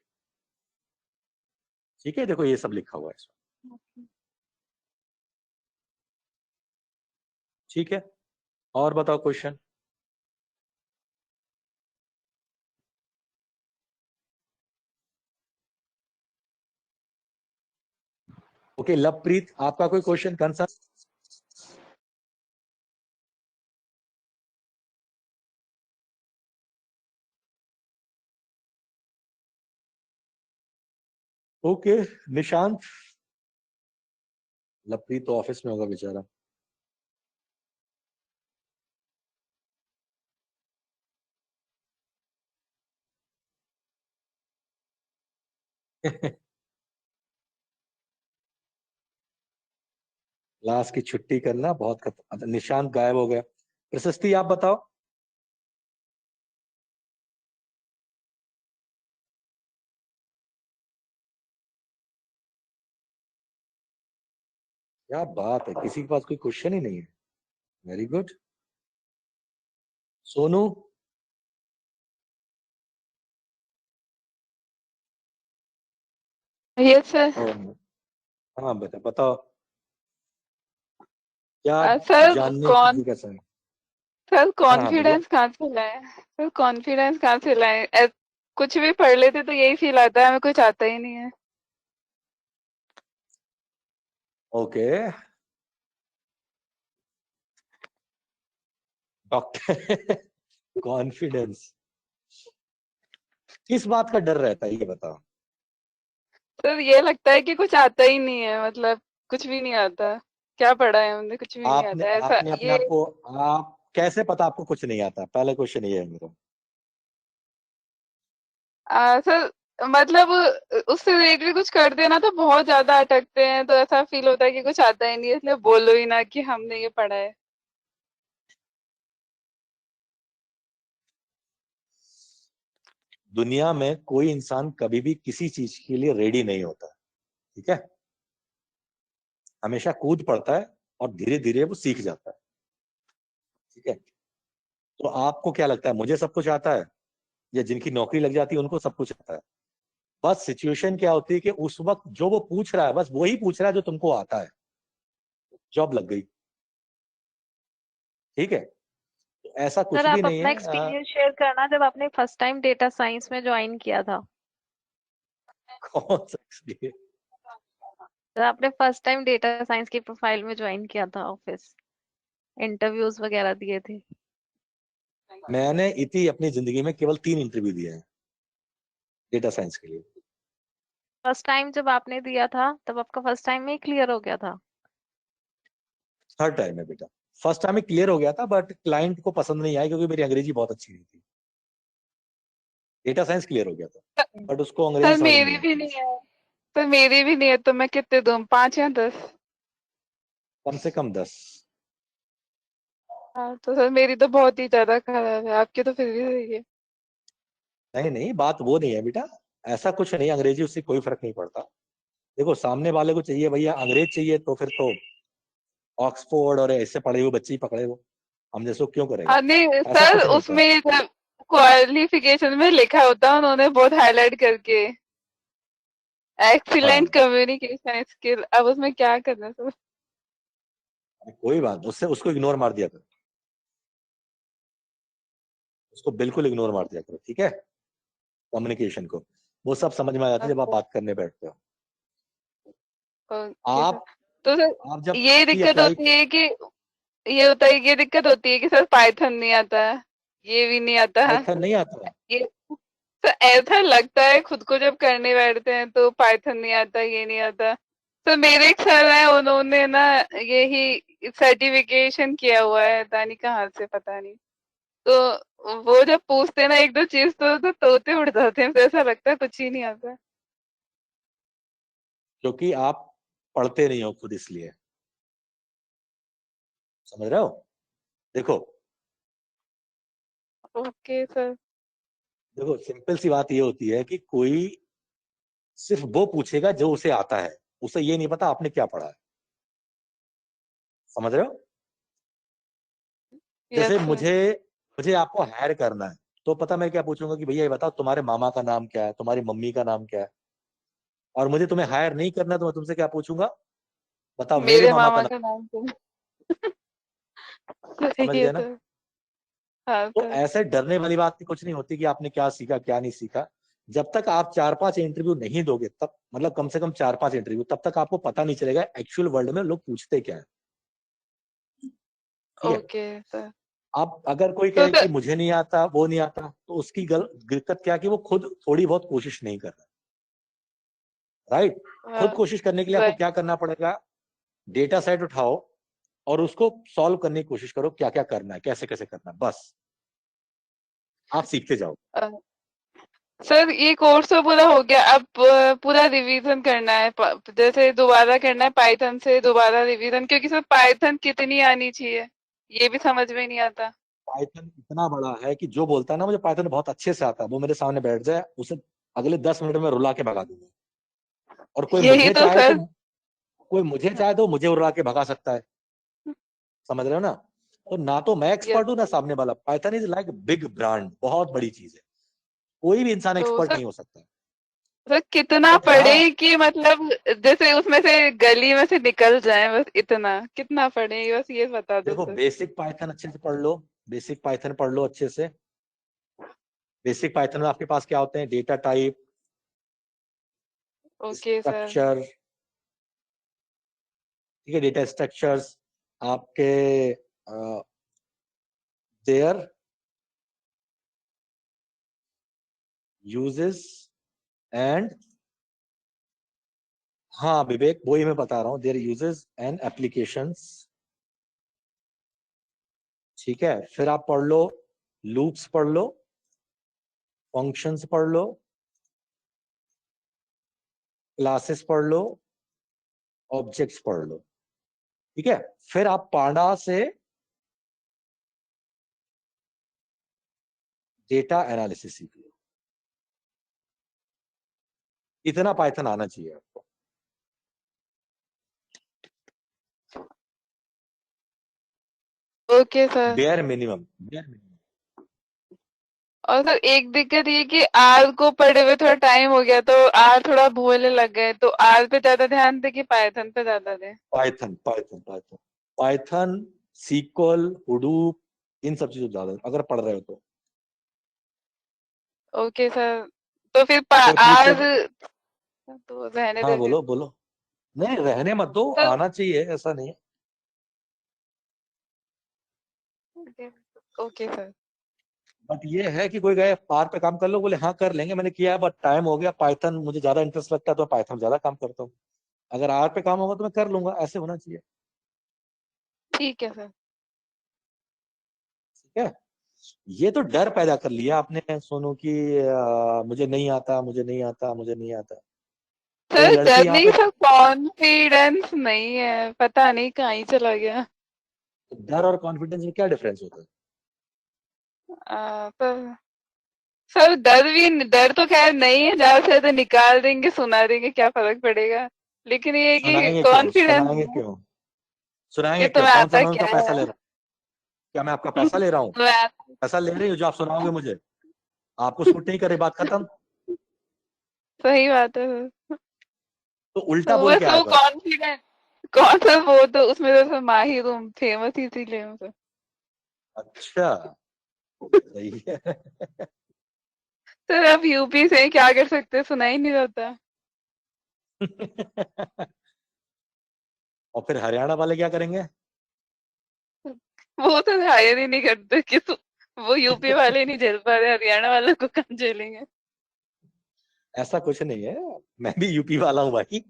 ठीक है। देखो ये सब लिखा हुआ है इसमें, ठीक है। और बताओ क्वेश्चन। ओके लवप्रीत, आपका कोई question concern? Okay Nishant. Lovepreet तो ऑफिस में होगा बेचारा। क्लास की छुट्टी करना बहुत खतरनाक। निशांत गायब हो गया। प्रशस्ति आप बताओ। क्या बात है, किसी के पास कोई क्वेश्चन ही नहीं है। Very good. Sonu. Yes sir. हाँ बेटा बताओ, क्या सर जानने की कौन जिज्ञासा है? सर हाँ हाँ बोलो। कॉन्फिडेंस कहाँ से लाए? सर कॉन्फिडेंस कहाँ से लाए? कुछ भी पढ़ लेते तो यही फील आता है हमें कुछ आता ही नहीं है। ओके डॉक्टर कॉन्फिडेंस किस बात का डर रहता है ये बताओ। सर ये लगता है कि कुछ आता ही नहीं है, मतलब कुछ भी नहीं आता। क्या पढ़ा है हमने, कुछ भी नहीं आपने आता ऐसा आपने अपने ये। आप को, आप कैसे पता आपको कुछ नहीं आता? पहले क्वेश्चन ये है मेरा। सर मतलब उससे रिलेटेड कुछ करते हैं ना तो बहुत ज्यादा अटकते हैं, तो ऐसा फील होता है कि कुछ आता ही नहीं है, इसलिए बोलो ही ना कि हमने ये पढ़ा है। दुनिया में कोई इंसान कभी भी किसी चीज के लिए रेडी नहीं होता, ठीक है। हमेशा कूद पड़ता है और धीरे धीरे वो सीख जाता है, ठीक है। तो आपको क्या लगता है मुझे सब कुछ आता है, या जिनकी नौकरी लग जाती है उनको सब कुछ आता है? बस सिचुएशन क्या होती है कि उस वक्त जो वो पूछ रहा है बस वही पूछ रहा है जो तुमको आता है, जॉब लग गई, ठीक है। तो ऐसा सर कुछ भी आप नहीं अपना है। एक्सपीरियंस शेयर करना जब आपने फर्स्ट टाइम डेटा साइंस में ज्वाइन किया था। कौन सा इसलिए? सर आपने फर्स्ट टाइम डेटा साइंस की प्रोफाइल में ज्वाइन किया था ऑफिस, इंटरव्यूज वगैरह दिए थे। मैंने इतनी अपनी जिंदगी में केवल 3 इंटरव्यू दिए हैं डेटा साइंस के लिए। फर्स्ट टाइम जब आपने दिया था तब आपका फर्स्ट टाइम में ही क्लियर हो गया था? थर्ड टाइम है बेटा, फर्स्ट टाइम में क्लियर हो गया था, बट क्लाइंट को पसंद नहीं आई क्योंकि मेरी अंग्रेजी बहुत अच्छी नहीं थी। डेटा साइंस क्लियर हो गया था, बट उसको अंग्रेजी सर समझ नहीं मेरी आई। भी नहीं है। सर मेरी भी नहीं है, तो मैं कितने दूं, 5 या 10? कम से कम 10। हाँ, तो सर मेरी तो बहुत ही ज्यादा खराब है, आपकी तो फिर भी सही है। नहीं नहीं, बात वो नहीं है बेटा, ऐसा कुछ नहीं, अंग्रेजी उससे कोई फर्क नहीं पड़ता। देखो सामने वाले को चाहिए भैया अंग्रेज चाहिए, तो फिर तो ऑक्सफोर्ड और ऐसे पढ़े हुए बच्चे ही पकड़े वो, हम जैसे क्यों करेगा? हाँ नहीं ऐसा सर, कुछ नहीं होता है। उसमें जब क्वालिफिकेशन में लिखा होता है उन्होंने बहुत हाईलाइट करके, एक्सीलेंट हाँ कम्युनिकेशन स्किल, अब उसमें क्या करना है सर? कोई बात, उससे उसको इग्नोर मार दिया करो, उसको बिल्कुल इग्नोर मार दिया करो, ठीक है? कम्युनिकेशन को वो सब समझ में आ जाती है जब आप अच्छा, बात करने बैठते हो। Okay sir. आप तो सर आप जब ये भी दिक्कत अप्लाई, होती है कि, ये होता है, ये दिक्कत होती है कि सर पाइथन नहीं आता है, ये भी नहीं आता है, पाइथन नहीं आता है? ये सर ऐसा लगता है खुद को जब करने बैठते हैं तो पाइथन नहीं आता, ये नहीं आता। सर मेरे एक सर है, उन्होंने ना यही सर्टिफिकेशन किया हुआ है, पता नहीं कहाँ से, पता नहीं। तो वो जब पूछते हैं ना एक दो चीज, तो तोते उड़ जाते हैं, तो ऐसा लगता है कुछ ही नहीं आता। क्योंकि आप पढ़ते नहीं हो खुद, इसलिए। समझ रहे हो? देखो ओके सर। देखो सिंपल सी बात ये होती है कि कोई सिर्फ वो पूछेगा जो उसे आता है, उसे ये नहीं पता आपने क्या पढ़ा है। समझ रहे हो? यस जैसे सर। मुझे मुझे आपको हायर करना है, तो पता मैं क्या पूछूंगा कि भैया ये बताओ तुम्हारे मामा का नाम क्या है, तुम्हारी मम्मी का नाम क्या है। और मुझे तुम्हें हायर नहीं करना, तो मैं तुमसे क्या पूछूंगा, बताओ मेरे मेरे मामा का मामा नाम। का नाम तो समझ सही है गया ना? सर। हाँ तो सर। ऐसे डरने वाली बात की कुछ नहीं होती कि आपने क्या सीखा क्या नहीं सीखा। जब तक आप 4-5 इंटरव्यू नहीं दोगे, तब मतलब कम से कम 4-5 इंटरव्यू, तब तक आपको पता नहीं चलेगा एक्चुअल वर्ल्ड में लोग पूछते क्या है। ठीक है? Okay sir. आप अगर कोई तो कहे कि सर मुझे नहीं आता, वो नहीं आता, तो उसकी दिक्कत क्या है कि वो खुद थोड़ी बहुत कोशिश नहीं कर रहा। राइट? खुद कोशिश करने के लिए आपको राइट। क्या करना पड़ेगा, डेटा सेट उठाओ और उसको सॉल्व करने की कोशिश करो, क्या क्या करना है, कैसे कैसे करना है, बस आप सीखते जाओ। सर ये कोर्स तो पूरा हो गया, अब पूरा रिवीजन करना है, जैसे दोबारा करना है पाइथन से दोबारा रिवीजन, क्योंकि सर पाइथन कितनी आनी चाहिए ये भी समझ में नहीं आता। पाइथन इतना बड़ा है कि जो बोलता है ना मुझे पाइथन बहुत अच्छे से आता है, वो मेरे सामने बैठ जाए, उसे अगले 10 मिनट में रुला के भगा दूंगा। और यही तो सर। कोई मुझे चाहे तो मुझे रुला के भगा सकता है। समझ रहे हो ना? तो ना तो मैं यस एक्सपर्ट हूँ ना सर। सामने वाला। Python is like big brand, बहुत बड़ी चीज है, कोई भी इंसान तो एक्सपर्ट सर, नहीं हो सकता। कितना बट हाँ, पढ़े कि मतलब जैसे उसमें से गली में से निकल जाए, बस इतना कितना पढ़े, बस ये बता दो देखो सर। बेसिक पाइथन अच्छे से पढ़ लो, बेसिक पाइथन पढ़ लो अच्छे से। बेसिक पाइथन में आपके पास क्या होते हैं, data type, okay sir. Structure, ठीक है, डेटा स्ट्रक्चर्स आपके देयर यूजेस एंड, हाँ विवेक वही मैं बता रहा हूँ, देयर यूजेस एंड एप्लीकेशंस। ठीक है, फिर आप पढ़ लो लूप्स पढ़ लो, फंक्शंस पढ़ लो, क्लासेस पढ़ लो, ऑब्जेक्ट्स पढ़ लो। ठीक है, फिर आप पांडा से डेटा एनालिसिस सीख लो। इतना पाइथन आना चाहिए आपको। Okay sir. Bare minimum, bare minimum. और सर एक दिक्कत ये कि आर को पढ़े हुए थोड़ा टाइम हो गया, तो आर थोड़ा भूलने लग गए, तो आर पे ज्यादा ध्यान दे कि पाइथन पे ज्यादा दे? Python Python Python Python, SQL, Hadoop, इन सब चीजों ज्यादा अगर पढ़ रहे हो तो। Okay sir. तो फिर अगर आर पूछे, तो रहने हाँ देते। बोलो बोलो। नहीं रहने मत दो, सर आना चाहिए, ऐसा नहीं है। Okay sir. बट ये है कि कोई गए पार पे काम कर लो, बोले हाँ कर लेंगे, मैंने किया है बट टाइम हो गया, पाइथन मुझे ज्यादा इंटरेस्ट लगता है तो मैं पाइथन ज्यादा काम करता हूँ। अगर आर पे काम होगा तो मैं कर लूंगा, ऐसे होना चाहिए। ठीक है सर। ठीक है, ये तो डर पैदा कर लिया आपने सोनू की मुझे नहीं आता, मुझे नहीं आता, मुझे नहीं आता। तो ये सर लड़की डर यहाँ नहीं, पे सर कॉन्फिडेंस नहीं है, पता नहीं कहाँ ही चला गया। डर और कॉन्फिडेंस में क्या डिफरेंस होता है? पर सर डर तो खैर नहीं है, ज्यादा से ज्यादा निकाल देंगे, सुना देंगे, क्या फर्क पड़ेगा। लेकिन ये है कि सुनाएंगे क्यों, कॉन्फिडेंस, सुनाएंगे क्यों, ये सुनाएंगे क्यों? तुम्हें कौन सा आता मैं उनका क्या पैसा है। ले रहा हूँ? क्या मैं आपका पैसा ले रहा हूँ? तुम्हें पैसा ले रही हो जो आप सुनाओगे मुझे? आपको सूट नहीं करे, बात खत्म। सही बात है सर। तो उल्टा तो बोल के बस आया वो करो। कॉन्फिडेंस, कौन सा वो तो उसमें तो सर माहिर हूँ, फेमस इसीलिए हूँ सर। अच्छा, सही है। सर आप यूपी से हैं, क्या कर सकते हैं, सुना ही नहीं जाता। और फिर हरियाणा वाले क्या करेंगे? वो तो हायर ही नहीं करते कि वो यूपी वाले नहीं झेल पा रहे, हरियाणा वालों को कहाँ झेलेंगे। ऐसा कुछ नहीं है, मैं भी यूपी वाला हूँ भाई।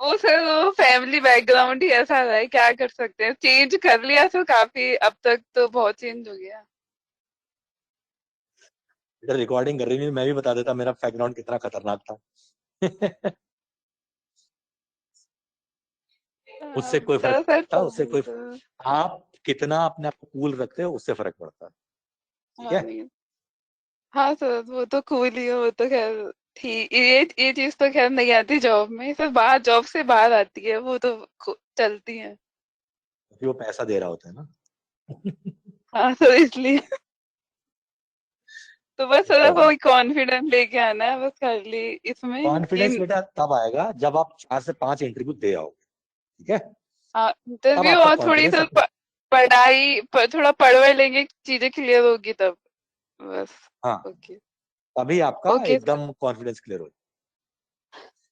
वो सर वो फैमिली बैकग्राउंड ही ऐसा रहा है, क्या कर सकते हैं, चेंज कर लिया तो काफी, अब तक तो बहुत चेंज हो गया। इधर रिकॉर्डिंग कर रही थी, मैं भी बता देता मेरा बैकग्राउंड कितना खतरनाक था। उससे कोई फर्क तो नहीं सर पड़ता, उससे कोई, तो, आप कितना अपने आप को कूल रखते हो उससे फर्क पड़ता है। ठीक हाँ है, नहीं, हाँ सर वो तो कूल ही हो, वो तो खैर ठीक, ये चीज तो खैर नहीं आती जॉब में सर, बाहर जॉब से बाहर आती है वो तो चलती है। क्योंकि वो पैसा दे रहा होता है ना। हाँ सर इसलिए तो बस थोड़ा तो वो कॉन्फिडेंस लेके आना है बस खाली इसमें कि कॉन्फिडेंस बेटा तब आएगा जब आप 4 से 5 इंटरव्यू दे आओगे। ठीक है, हाँ तब इंटरव्यू आपका और थोड़ी कॉन्फिडेंस सी अपने, थोड़ा पढ़ लेंगे, चीजें क्लियर होगी तब, बस। हाँ, ओके, तभी आपका ओके सर, एकदम कॉन्फिडेंस क्लियर हो।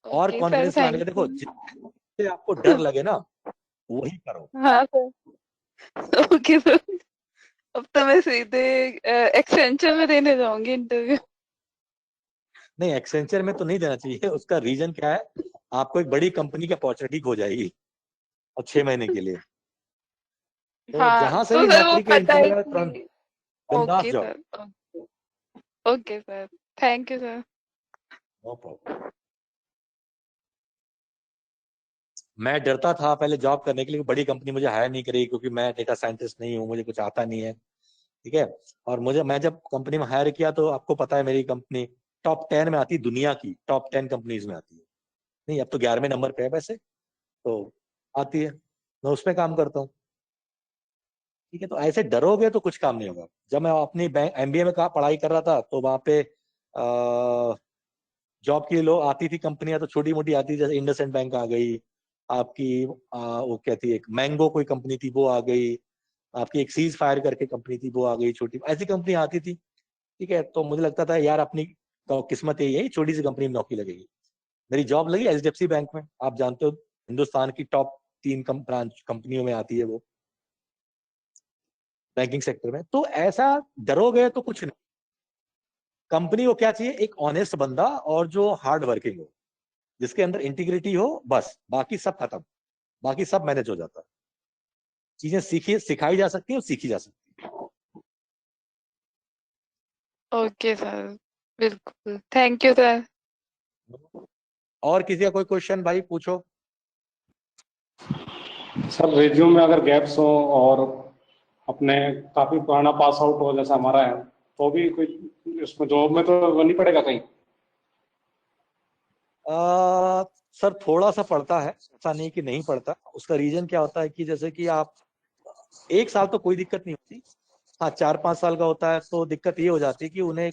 और ओके सर, कॉन्फिडेंस लाने थैंक के देखो, यू। जिससे आपको डर लगे ना वही करो। हाँ सर, ओके सर। अब तो मैं सीधे एक्सेंचर में देने जाऊंगी इंटरव्यू। नहीं, एक्सेंचर में तो नहीं देना चाहिए, उसका रीजन क्या है, आपको एक बड़ी कंपनी की अपॉर्चुनिटी खो जाएगी और 6 महीने के लिए। तो हाँ जहां से तो भी सर वो नौकरी का पता है इंटरव्यू है तुरंत कि, बिंदास ओके जाओ। Sir, okay sir, thank you sir. No problem. मैं डरता था पहले जॉब करने के लिए, बड़ी कंपनी मुझे हायर नहीं करेगी क्योंकि मैं डेटा साइंटिस्ट नहीं हूँ, मुझे कुछ आता नहीं है। ठीक है, और मैं जब कंपनी में हायर किया तो आपको पता है मेरी कंपनी टॉप 10 में आती है, दुनिया की टॉप 10 कंपनीज में आती है। नहीं, अब तो 11वें नंबर पे है वैसे, तो आती है, मैं उसमें काम करता हूँ। ठीक है, तो ऐसे डरोगे तो कुछ काम नहीं होगा। जब मैं अपनी बैंक एमबीए में कहा पढ़ाई कर रहा था तो वहां पे जॉब के लिए लोग आती थी कंपनियां, तो छोटी मोटी आती थी, जैसे इंडसइंड बैंक आ गई आपकी, वो क्या थी, एक मैंगो कोई कंपनी थी वो आ गई आपकी, एक सीज फायर करके कंपनी थी वो आ गई, छोटी ऐसी कंपनी आती थी। ठीक है, तो मुझे लगता था यार अपनी किस्मत यही है, छोटी सी कंपनी में नौकरी लगेगी। मेरी जॉब लगी एचडीएफसी बैंक में, आप जानते हो हिंदुस्तान की टॉप 3 ब्रांच कंपनियों में आती है वो, बैंकिंग सेक्टर में। तो ऐसा डरोगे तो कुछ नहीं, कंपनी को क्या चाहिए, एक ऑनेस्ट बंदा और जो हार्ड वर्किंग हो, जिसके अंदर इंटीग्रिटी हो, बस बाकी सब खत्म, बाकी सब मैनेज हो जाता है। चीजें सिखाई जा सकती है और सीखी जा सकती ओके सर, बिल्कुल, थैंक यू सर। है। और किसी का कोई क्वेश्चन भाई पूछो। सर रिज्यूम में अगर गैप्स हो और अपने काफी पुराना पास आउट हो जैसा हमारा है, तो भी कोई इसमें जॉब में तो वो नहीं पड़ेगा कहीं? सर थोड़ा सा पड़ता है, ऐसा नहीं कि नहीं पड़ता। उसका रीजन क्या होता है कि जैसे कि आप 1 साल तो कोई दिक्कत नहीं होती, हाँ 4-5 साल का होता है तो दिक्कत ये हो जाती है कि उन्हें